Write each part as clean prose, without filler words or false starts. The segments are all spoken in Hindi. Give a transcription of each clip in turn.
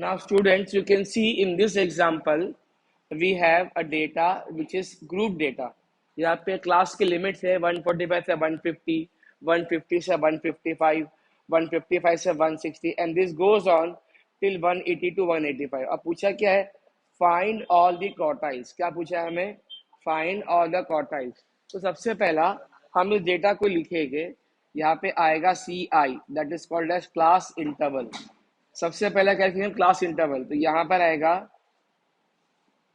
Now students, you can see in this example we have a data which is group data. यहाँ पे क्लास के लिमिट्स है 145 से 150, 150 से 155, 155 से 160 and this goes on till 180 to 185. अब पूछा क्या है, फाइंड ऑल द क्वार्टाइल्स. क्या पूछा है हमें, फाइंड ऑल द क्वार्टाइल्स. तो सबसे पहला हम इस डेटा को लिखेंगे, यहाँ पे आएगा C I, that is called as class interval. सबसे पहला क्या लिखेंगे, क्लास इंटरवल. तो यहाँ पर आएगा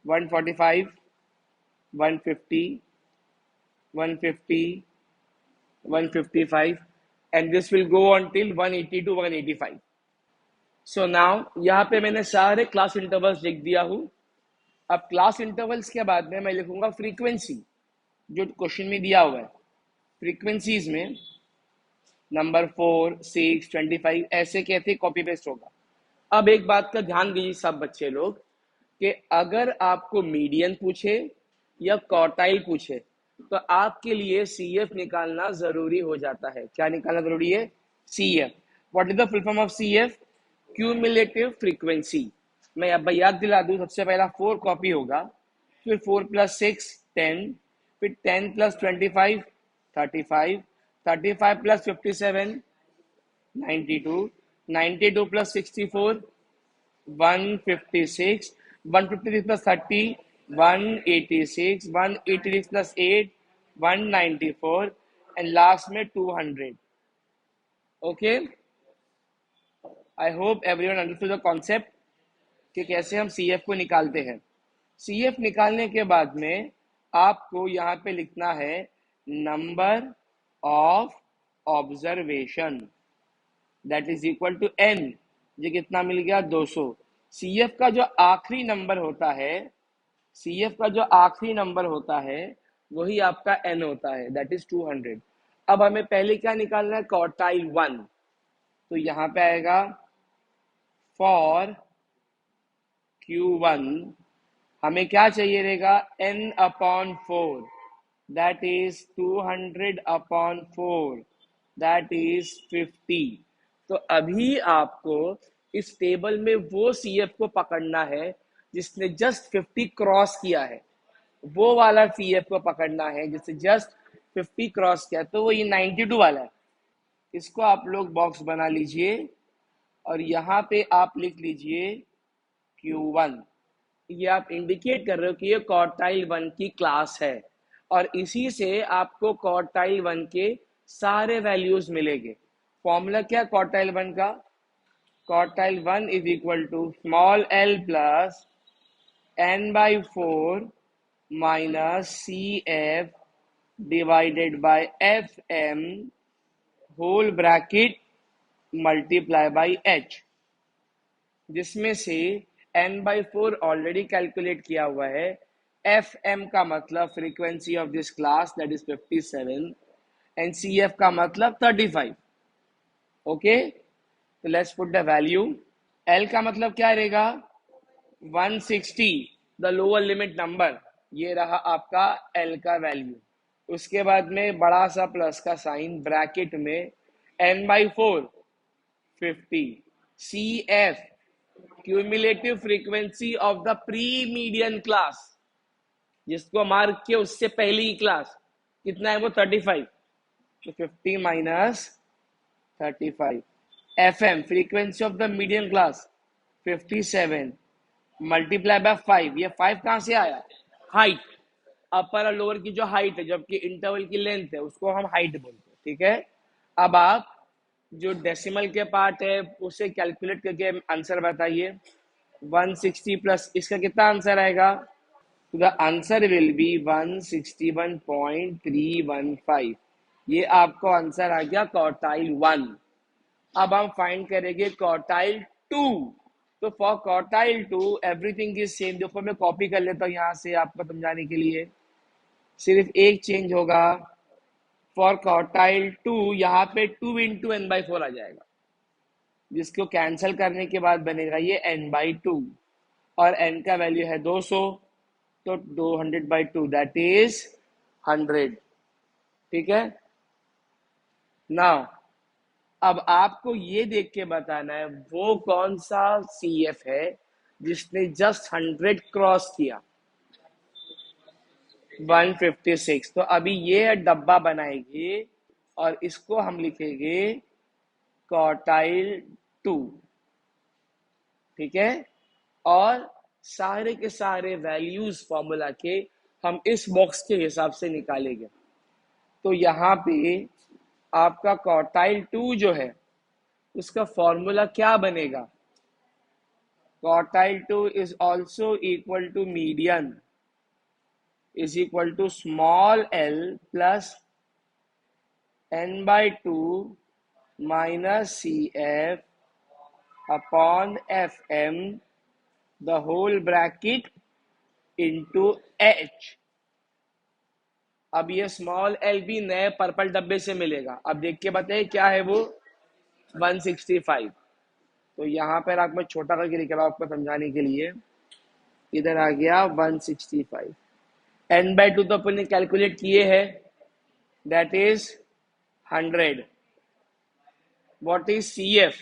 145, 150, 150, 155 and this will go on till 180 to 185. So now यहाँ पे मैंने सारे क्लास इंटरवल्स लिख दिया हूँ. अब क्लास इंटरवल्स के बाद में मैं लिखूंगा फ्रीक्वेंसी, जो क्वेश्चन में दिया हुआ है. फ्रीक्वेंसीज में नंबर 4, 6, 25 ऐसे कैसे कॉपी पेस्ट होगा. अब एक बात का ध्यान दीजिए सब बच्चे लोग, कि अगर आपको मीडियन पूछे या क्वार्टाइल पूछे तो आपके लिए सीएफ निकालना जरूरी हो जाता है. क्या निकालना जरूरी है, CF. What is the full form of CF, cumulative frequency. मैं अब याद दिला दूं, सबसे पहला 4 कॉपी होगा, फिर 4 + 6 10, फिर 10 + 25 35, 35 + 57 92, 92 + 64 156, 156 + 30 186, 186 + 8 194 and लास्ट में 200. Okay, I hope everyone understood the concept कि कैसे हम सीएफ को निकालते हैं. सीएफ निकालने के बाद में आपको यहाँ पे लिखना है number of observation, that is equal to N. ये कितना मिल गया, 200. सीएफ का जो आखिरी नंबर होता है, सीएफ का जो आखिरी नंबर होता है वही आपका एन होता है, दैट इज 200. अब हमें पहले क्या निकालना है, क्वार्टाइल 1. तो यहाँ पे आएगा फॉर Q1 हमें क्या चाहिए रहेगा, n/4, that is 200/4, that is 50. तो अभी आपको इस टेबल में वो सीएफ को पकड़ना है जिसने जस्ट 50 क्रॉस किया है, वो वाला सीएफ को पकड़ना है जिसने जस्ट 50 क्रॉस किया. तो वो ये 92 वाला है. इसको आप लोग बॉक्स बना लीजिए और यहाँ पे आप लिख लीजिए Q1. ये आप इंडिकेट कर रहे हो कि ये क्वार्टाइल 1 की क्लास है और इसी से आपको क्वार्टाइल 1 के सारे वैल्यूज मिलेंगे. फॉर्मूला क्या क्वार्टाइल 1 का, quartile 1 is equal to small l plus n/4 minus C F divided by F M whole bracket multiply by h, जिसमें से n/4 ऑलरेडी कैलकुलेट किया हुआ है. एफ एम का मतलब frequency of this class, that is 57, and C F का मतलब 35. ओके, तो let's put the value. L का मतलब क्या रहेगा, 160, द लोअर लिमिट नंबर. ये रहा आपका एल का वैल्यू. उसके बाद में बड़ा सा प्लस का साइन ब्रैकेट में n/4 50, C F cumulative frequency of the pre median class, जिसको मार्क किया उससे पहली ही क्लास, कितना है वो 35. तो 50 minus 35. F M frequency of the median class 57 multiply by 5. ये 5 कहां से आया, हाइट, अपर और लोअर की जो हाइट है, जबकि इंटरवल की लेंथ है उसको हम हाइट बोलते हैं. ठीक है, अब आप जो डेसिमल के पार्ट है उसे कैलकुलेट करके आंसर बताइए. 160 प्लस इसका कितना आंसर आएगा, तो द आंसर विल बी 161.315. ये आपको आंसर आ गया क्वार्टाइल 1. अब हम फाइंड करेंगे क्वार्टाइल 2. तो for quartile 2 everything is same. देखो मैं कॉपी कर लेता हूँ यहाँ से आपको समझाने के लिए, सिर्फ एक चेंज होगा. फॉर क्वार्टाइल 2 यहाँ पे 2 इंटू n/4 आ जाएगा, जिसको कैंसिल करने के बाद बनेगा ये n/2 और n का वैल्यू है 200, तो 200/2 दैट इज 100. ठीक है, नाउ अब आपको ये देख के बताना है वो कौन सा CF है जिसने जस्ट 100 क्रॉस किया, 156। तो अभी ये डब्बा बनाएगी और इसको हम लिखेंगे क्वार्टाइल 2, ठीक है। और सारे के सारे वैल्यूज फॉर्मूला के हम इस बॉक्स के हिसाब से निकालेंगे। तो यहाँ पे आपका क्वार्टाइल 2 जो है उसका फॉर्मूला क्या बनेगा? Quartile 2 is also equal to median is equal to small l plus n/2 minus CF upon FM the whole bracket into H। अब ये स्मॉल l भी नए पर्पल डब्बे से मिलेगा। अब देख के बताइए क्या है वो, 165। तो यहाँ पर आप मैं छोटा करके लिख रहा हूँ आपको समझाने के लिए। इधर आ गया 165। n/2 तो अपन ने कैलकुलेट किए है, that is 100। What is CF?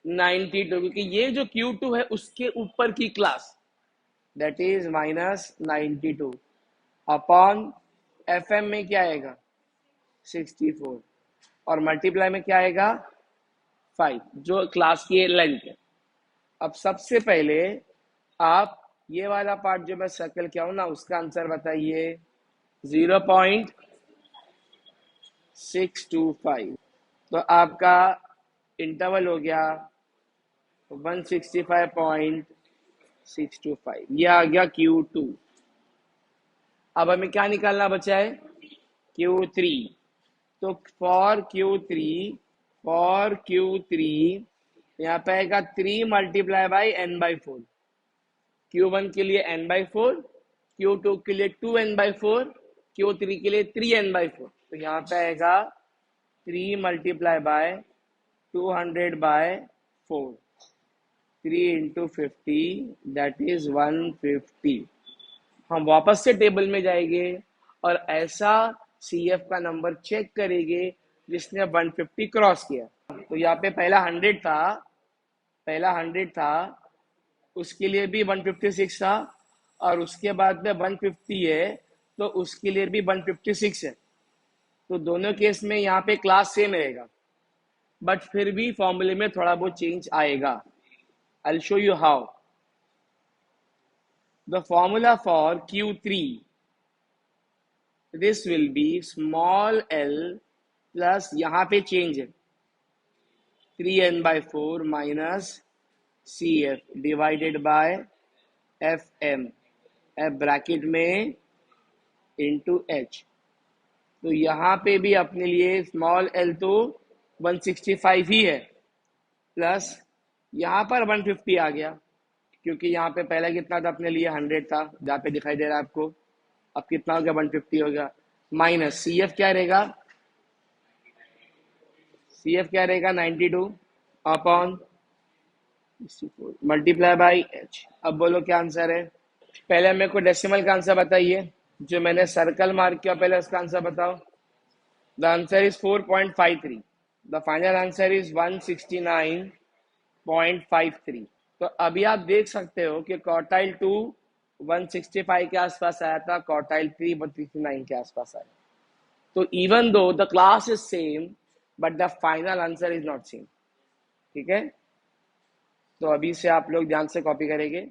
92, क्योंकि ये जो Q2 है उसके ऊपर की class, that is minus 92 upon FM में क्या आएगा 64 और मल्टीप्लाई में क्या आएगा 5, जो क्लास की लेंथ है। अब सबसे पहले आप ये वाला पार्ट जो मैं सर्कल किया हूं ना उसका आंसर बताइए। 0.625। तो आपका इंटरवल हो गया 165.625। ये आ गया Q2। अब हमें क्या निकालना बचा है Q3। तो फॉर Q3 यहाँ पे आएगा 3 मल्टीप्लाई बाई n/4। Q1 के लिए n/4, Q2 के लिए 2n/4, Q3 के लिए 3n/4। तो यहाँ पे आएगा 3 multiply by 200/4, 3 into 50, that is 150। हम वापस से टेबल में जाएंगे और ऐसा CF का नंबर चेक करेंगे जिसने 150 क्रॉस किया। तो यहाँ पे पहला 100 था, उसके लिए भी 156 था, और उसके बाद में 150 है तो उसके लिए भी 156 है। तो दोनों केस में यहाँ पे क्लास सेम रहेगा, बट फिर भी फॉर्मूले में थोड़ा बहुत चेंज आएगा। I'll show you how. The formula for Q3, this will be small l plus यहाँ पे चेंज है 3n/4 minus CF divided by FM, F bracket में इंटू H। तो यहाँ पे भी अपने लिए स्मॉल l तो 165 ही है, प्लस यहाँ पर 150 आ गया क्योंकि यहाँ पे पहला कितना था अपने लिए 100 था, जहाँ पे दिखाई दे रहा है आपको। अब कितना हो गया 150 हो गया, माइनस CF क्या रहेगा 92 अपॉन मल्टीप्लाई बाई H। अब बोलो क्या आंसर है। पहले मेरे को डेसिमल का आंसर बताइए, जो मैंने सर्कल मार्क किया पहले उसका आंसर बताओ। The answer is 4.53। The final answer is 169.53। तो अभी आप देख सकते हो कि क्वार्टाइल 2 165 के आसपास आया था, क्वार्टाइल 3 169 के आसपास आया। तो even though the class is same but the final answer is not same. ठीक है, तो अभी से आप लोग ध्यान से कॉपी करेंगे।